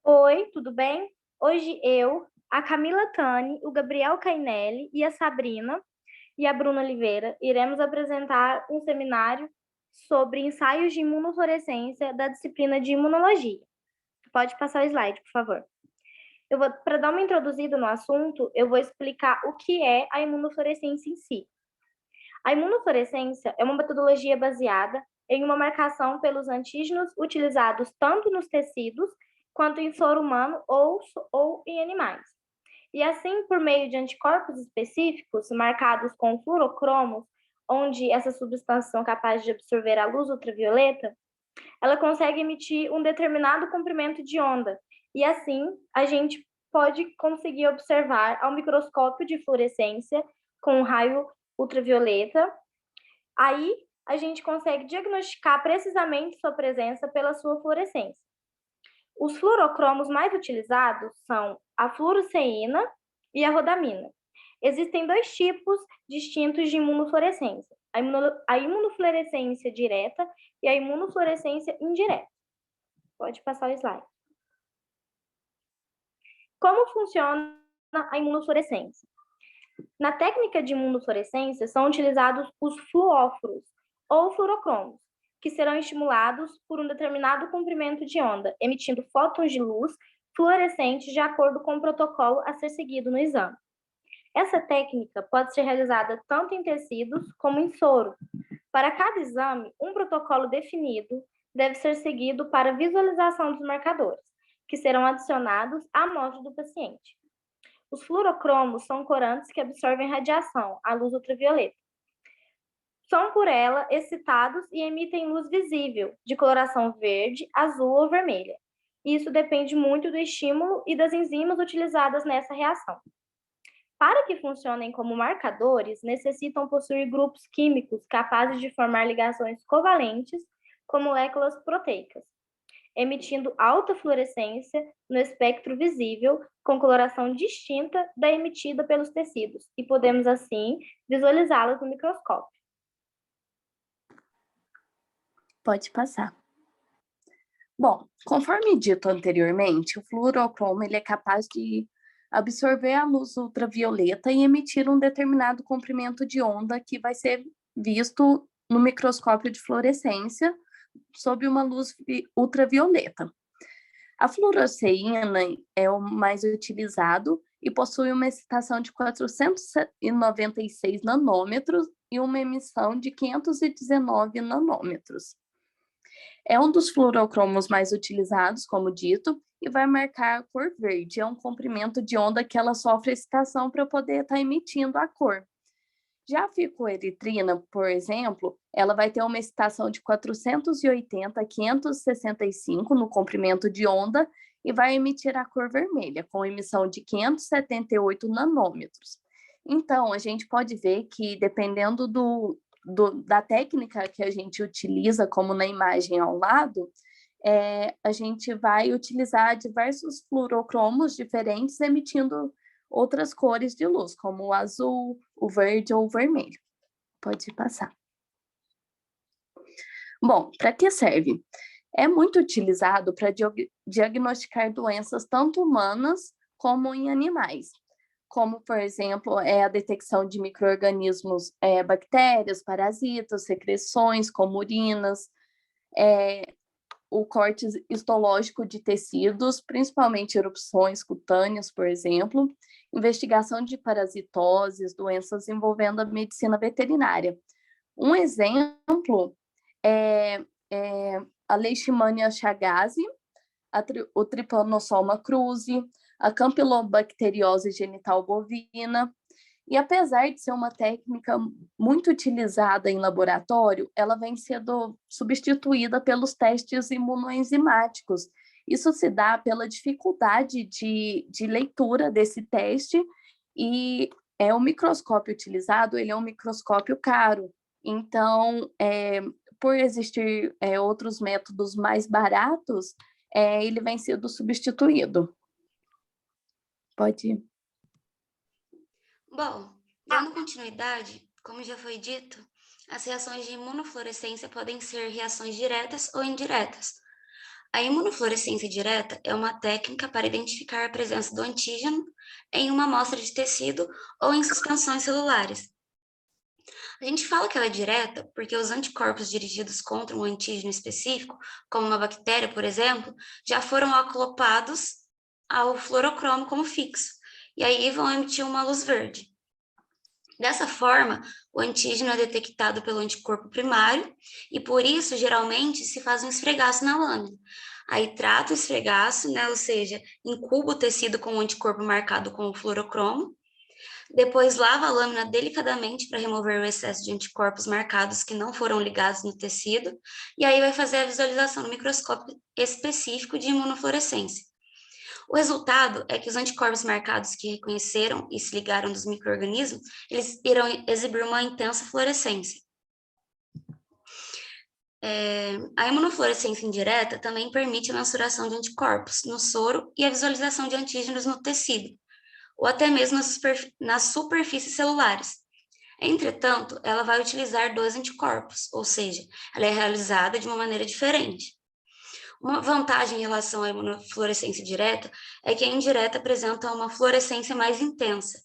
Oi, tudo bem? Hoje eu, a Camila Tani, o Gabriel Cainelli e a Sabrina e a Bruna Oliveira iremos apresentar um seminário sobre ensaios de imunofluorescência da disciplina de imunologia. Pode passar o slide, por favor. Para dar uma introduzida no assunto, eu vou explicar o que é a imunofluorescência em si. A imunofluorescência é uma metodologia baseada em uma marcação pelos antígenos utilizados tanto nos tecidos quanto em soro humano ou em animais. E assim, por meio de anticorpos específicos marcados com fluorocromos, onde essas substâncias são capazes de absorver a luz ultravioleta, ela consegue emitir um determinado comprimento de onda. E assim, a gente pode conseguir observar ao microscópio de fluorescência com raio ultravioleta. Aí a gente consegue diagnosticar precisamente sua presença pela sua fluorescência. Os fluorocromos mais utilizados são a fluoresceína e a rodamina. Existem dois tipos distintos de imunofluorescência: a imunofluorescência direta e a imunofluorescência indireta. Pode passar o slide. Como funciona a imunofluorescência? Na técnica de imunofluorescência são utilizados os fluóforos ou fluorocromos, que serão estimulados por um determinado comprimento de onda, emitindo fótons de luz fluorescentes de acordo com o protocolo a ser seguido no exame. Essa técnica pode ser realizada tanto em tecidos como em soro. Para cada exame, um protocolo definido deve ser seguido para a visualização dos marcadores, que serão adicionados à amostra do paciente. Os fluorocromos são corantes que absorvem radiação, a luz ultravioleta. São por ela excitados e emitem luz visível, de coloração verde, azul ou vermelha. Isso depende muito do estímulo e das enzimas utilizadas nessa reação. Para que funcionem como marcadores, necessitam possuir grupos químicos capazes de formar ligações covalentes com moléculas proteicas, emitindo alta fluorescência no espectro visível, com coloração distinta da emitida pelos tecidos, e podemos, assim, visualizá-las no microscópio. Pode passar. Bom, conforme dito anteriormente, o fluorocromo ele é capaz de absorver a luz ultravioleta e emitir um determinado comprimento de onda que vai ser visto no microscópio de fluorescência sob uma luz ultravioleta. A fluoresceína é o mais utilizado e possui uma excitação de 496 nanômetros e uma emissão de 519 nanômetros. É um dos fluorocromos mais utilizados, como dito, e vai marcar a cor verde. É um comprimento de onda que ela sofre excitação para poder estar emitindo a cor. Já a ficoeritrina, por exemplo, ela vai ter uma excitação de 480 a 565 no comprimento de onda e vai emitir a cor vermelha, com emissão de 578 nanômetros. Então, a gente pode ver que, dependendo da técnica que a gente utiliza, como na imagem ao lado, a gente vai utilizar diversos fluorocromos diferentes, emitindo outras cores de luz, como o azul, o verde ou o vermelho. Pode passar. Bom, para que serve? É muito utilizado para diagnosticar doenças tanto humanas como em animais, como, por exemplo, a detecção de micro-organismos, bactérias, parasitas, secreções, como urinas, o corte histológico de tecidos, principalmente erupções cutâneas, por exemplo, investigação de parasitoses, doenças envolvendo a medicina veterinária. Um exemplo é a Leishmania chagas, o Trypanosoma cruzi, a Campylobacteriose genital bovina. E apesar de ser uma técnica muito utilizada em laboratório, ela vem sendo substituída pelos testes imunoenzimáticos. Isso se dá pela dificuldade de leitura desse teste e o microscópio utilizado, ele é um microscópio caro. Então, por existir outros métodos mais baratos, ele vem sendo substituído. Pode ir. Bom, dando continuidade, como já foi dito, as reações de imunofluorescência podem ser reações diretas ou indiretas. A imunofluorescência direta é uma técnica para identificar a presença do antígeno em uma amostra de tecido ou em suspensões celulares. A gente fala que ela é direta porque os anticorpos dirigidos contra um antígeno específico, como uma bactéria, por exemplo, já foram acoplados ao fluorocromo como fixo, e aí vão emitir uma luz verde. Dessa forma, o antígeno é detectado pelo anticorpo primário e, por isso, geralmente, se faz um esfregaço na lâmina. Aí trata o esfregaço, né, ou seja, incuba o tecido com o anticorpo marcado com o fluorocromo, depois lava a lâmina delicadamente para remover o excesso de anticorpos marcados que não foram ligados no tecido, e aí vai fazer a visualização no microscópio específico de imunofluorescência. O resultado é que os anticorpos marcados que reconheceram e se ligaram dos micro-organismos, eles irão exibir uma intensa fluorescência. A imunofluorescência indireta também permite a mensuração de anticorpos no soro e a visualização de antígenos no tecido, ou até mesmo nas superfícies celulares. Entretanto, ela vai utilizar dois anticorpos, ou seja, ela é realizada de uma maneira diferente. Uma vantagem em relação à imunofluorescência direta é que a indireta apresenta uma fluorescência mais intensa.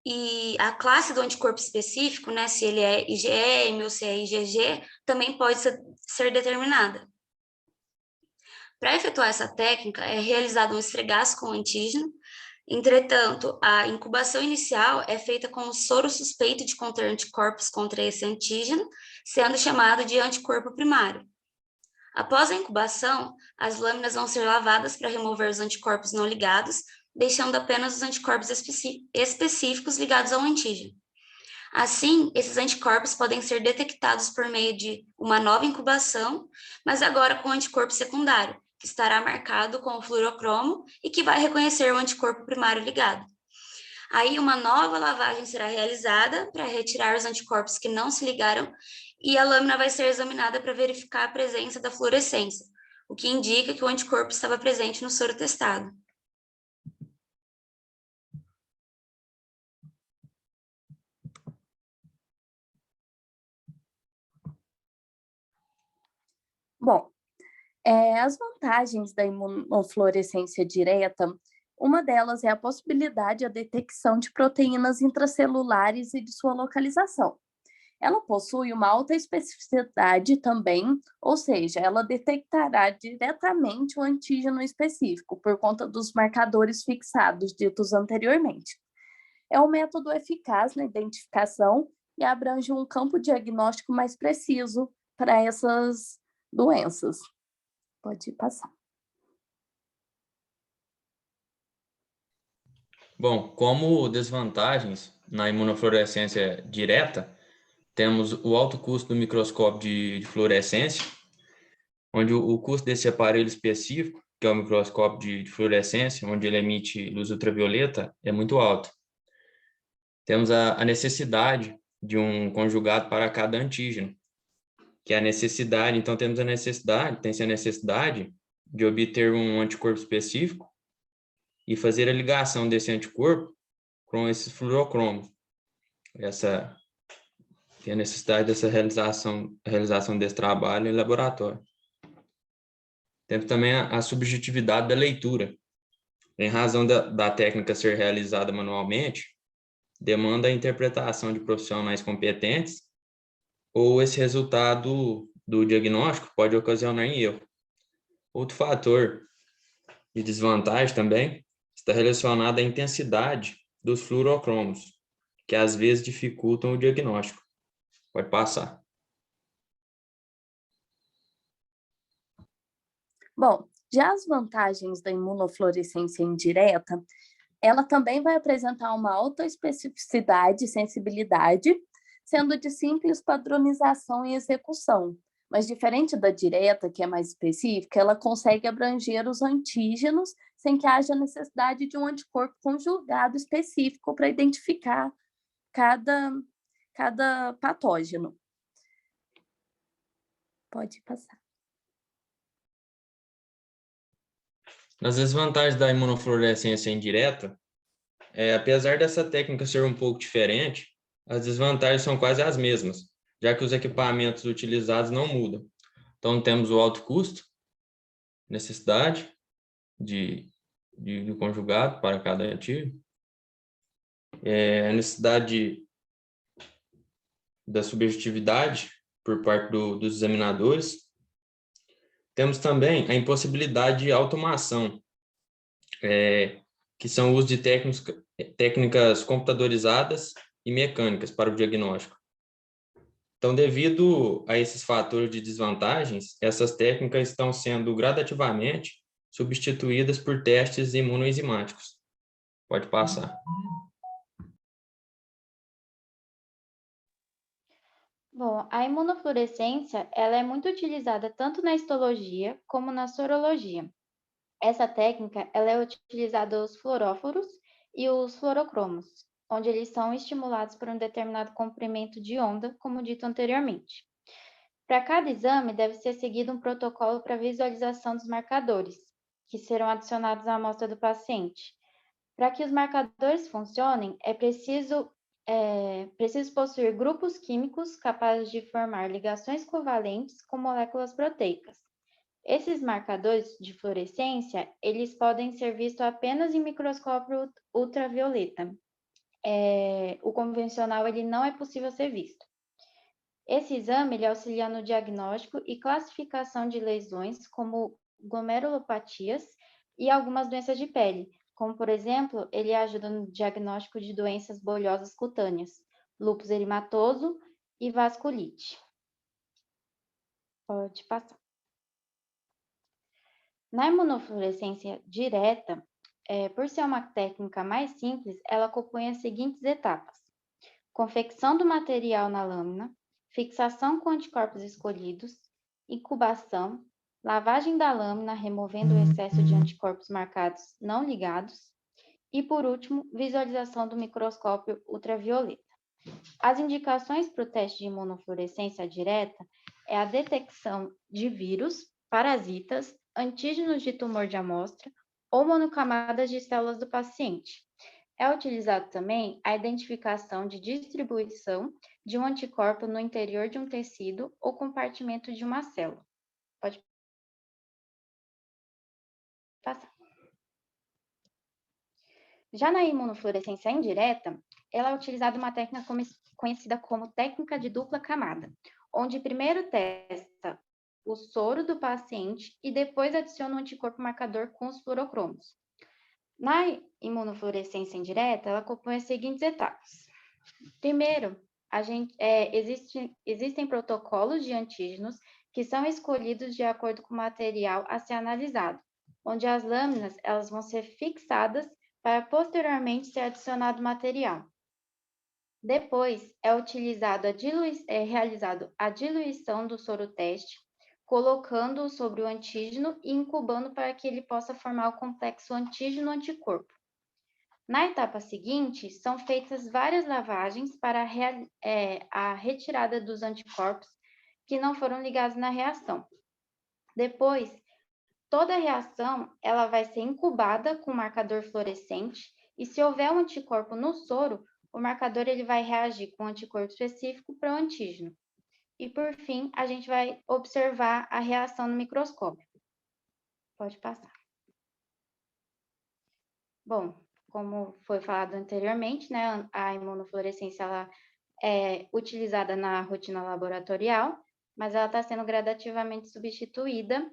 E a classe do anticorpo específico, né, se ele é IgM ou se é IgG, também pode ser determinada. Para efetuar essa técnica, é realizado um esfregaço com o antígeno. Entretanto, a incubação inicial é feita com o soro suspeito de conter anticorpos contra esse antígeno, sendo chamado de anticorpo primário. Após a incubação, as lâminas vão ser lavadas para remover os anticorpos não ligados, deixando apenas os anticorpos específicos ligados ao antígeno. Assim, esses anticorpos podem ser detectados por meio de uma nova incubação, mas agora com anticorpo secundário, que estará marcado com o fluorocromo e que vai reconhecer o anticorpo primário ligado. Aí uma nova lavagem será realizada para retirar os anticorpos que não se ligaram e a lâmina vai ser examinada para verificar a presença da fluorescência, o que indica que o anticorpo estava presente no soro testado. Bom, as vantagens da imunofluorescência direta, uma delas é a possibilidade de detecção de proteínas intracelulares e de sua localização. Ela possui uma alta especificidade também, ou seja, ela detectará diretamente o antígeno específico por conta dos marcadores fixados ditos anteriormente. É um método eficaz na identificação e abrange um campo diagnóstico mais preciso para essas doenças. Pode passar. Bom, como desvantagens na imunofluorescência direta, temos o alto custo do microscópio de fluorescência, onde o custo desse aparelho específico, que é o microscópio de fluorescência, onde ele emite luz ultravioleta, é muito alto. Temos a necessidade de um conjugado para cada antígeno, que é a necessidade, então tem-se a necessidade de obter um anticorpo específico e fazer a ligação desse anticorpo com esses fluorocromos. Tem a necessidade dessa realização desse trabalho em laboratório. Temos também a subjetividade da leitura. Em razão da técnica ser realizada manualmente, demanda a interpretação de profissionais competentes, ou esse resultado do diagnóstico pode ocasionar em erro. Outro fator de desvantagem também está relacionado à intensidade dos fluorocromos, que às vezes dificultam o diagnóstico. Pode passar. Bom, já as vantagens da imunofluorescência indireta, ela também vai apresentar uma alta especificidade e sensibilidade, sendo de simples padronização e execução. Mas diferente da direta, que é mais específica, ela consegue abranger os antígenos sem que haja necessidade de um anticorpo conjugado específico para identificar cada patógeno. Pode passar. Nas desvantagens da imunofluorescência indireta, apesar dessa técnica ser um pouco diferente, as desvantagens são quase as mesmas, já que os equipamentos utilizados não mudam. Então, temos o alto custo, necessidade de conjugado para cada antígeno, a necessidade da subjetividade por parte dos examinadores. Temos também a impossibilidade de automação, que são o uso de técnicas computadorizadas e mecânicas para o diagnóstico. Então, devido a esses fatores de desvantagens, essas técnicas estão sendo gradativamente substituídas por testes imunoenzimáticos. Pode passar. Bom, a imunofluorescência ela é muito utilizada tanto na histologia como na sorologia. Essa técnica ela é utilizada os fluoróforos e os fluorocromos, onde eles são estimulados por um determinado comprimento de onda, como dito anteriormente. Para cada exame, deve ser seguido um protocolo para visualização dos marcadores, que serão adicionados à amostra do paciente. Para que os marcadores funcionem, é preciso possuir grupos químicos capazes de formar ligações covalentes com moléculas proteicas. Esses marcadores de fluorescência, eles podem ser vistos apenas em microscópio ultravioleta. O convencional, ele não é possível ser visto. Esse exame, ele auxilia no diagnóstico e classificação de lesões, como glomerulopatias e algumas doenças de pele, como, por exemplo, ele ajuda no diagnóstico de doenças bolhosas cutâneas, lúpus eritematoso e vasculite. Pode passar. Na imunofluorescência direta, por ser uma técnica mais simples, ela compõe as seguintes etapas: confecção do material na lâmina, fixação com anticorpos escolhidos, incubação, lavagem da lâmina, removendo o excesso de anticorpos marcados não ligados, e, por último, visualização do microscópio ultravioleta. As indicações para o teste de imunofluorescência direta é a detecção de vírus, parasitas, antígenos de tumor de amostra ou monocamadas de células do paciente. É utilizado também a identificação de distribuição de um anticorpo no interior de um tecido ou compartimento de uma célula. Pode passar. Já na imunofluorescência indireta, ela é utilizada uma técnica conhecida como técnica de dupla camada, onde primeiro testa o soro do paciente e depois adiciona um anticorpo marcador com os fluorocromos. Na imunofluorescência indireta, ela compõe as seguintes etapas. Primeiro, existem protocolos de antígenos que são escolhidos de acordo com o material a ser analisado, onde as lâminas elas vão ser fixadas para posteriormente ser adicionado material. Depois, realizado a diluição do soro teste, colocando-o sobre o antígeno e incubando para que ele possa formar o complexo antígeno-anticorpo. Na etapa seguinte, são feitas várias lavagens para a retirada dos anticorpos que não foram ligados na reação. Depois, toda a reação ela vai ser incubada com marcador fluorescente e se houver um anticorpo no soro, o marcador ele vai reagir com um anticorpo específico para o antígeno. E, por fim, a gente vai observar a reação no microscópio. Pode passar. Bom, como foi falado anteriormente, né, a imunofluorescência ela é utilizada na rotina laboratorial, mas ela está sendo gradativamente substituída,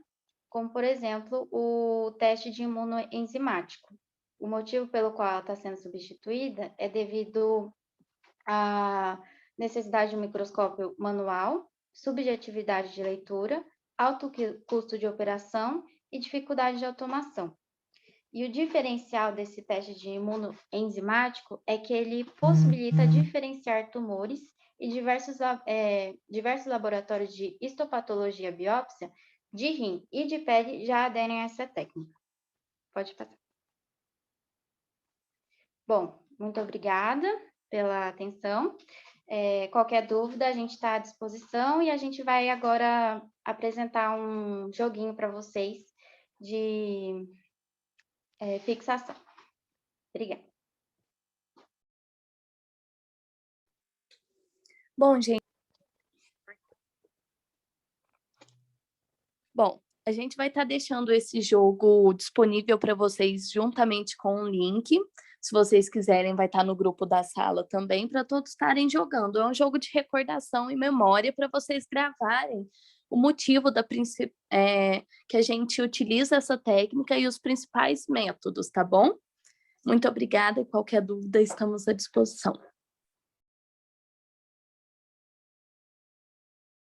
como, por exemplo, o teste de imunoenzimático. O motivo pelo qual ela está sendo substituída é devido à necessidade de um microscópio manual, subjetividade de leitura, alto custo de operação e dificuldade de automação. E o diferencial desse teste de imunoenzimático é que ele possibilita diferenciar tumores e diversos laboratórios de histopatologia biópsia de rim e de pele já aderem a essa técnica. Pode passar. Bom, muito obrigada pela atenção. Qualquer dúvida, a gente está à disposição e a gente vai agora apresentar um joguinho para vocês de fixação. Obrigada. Bom, gente. Bom, A gente vai estar deixando esse jogo disponível para vocês juntamente com o link. Se vocês quiserem, vai estar no grupo da sala também, para todos estarem jogando. É um jogo de recordação e memória para vocês gravarem o motivo que a gente utiliza essa técnica e os principais métodos, tá bom? Muito obrigada e qualquer dúvida, estamos à disposição.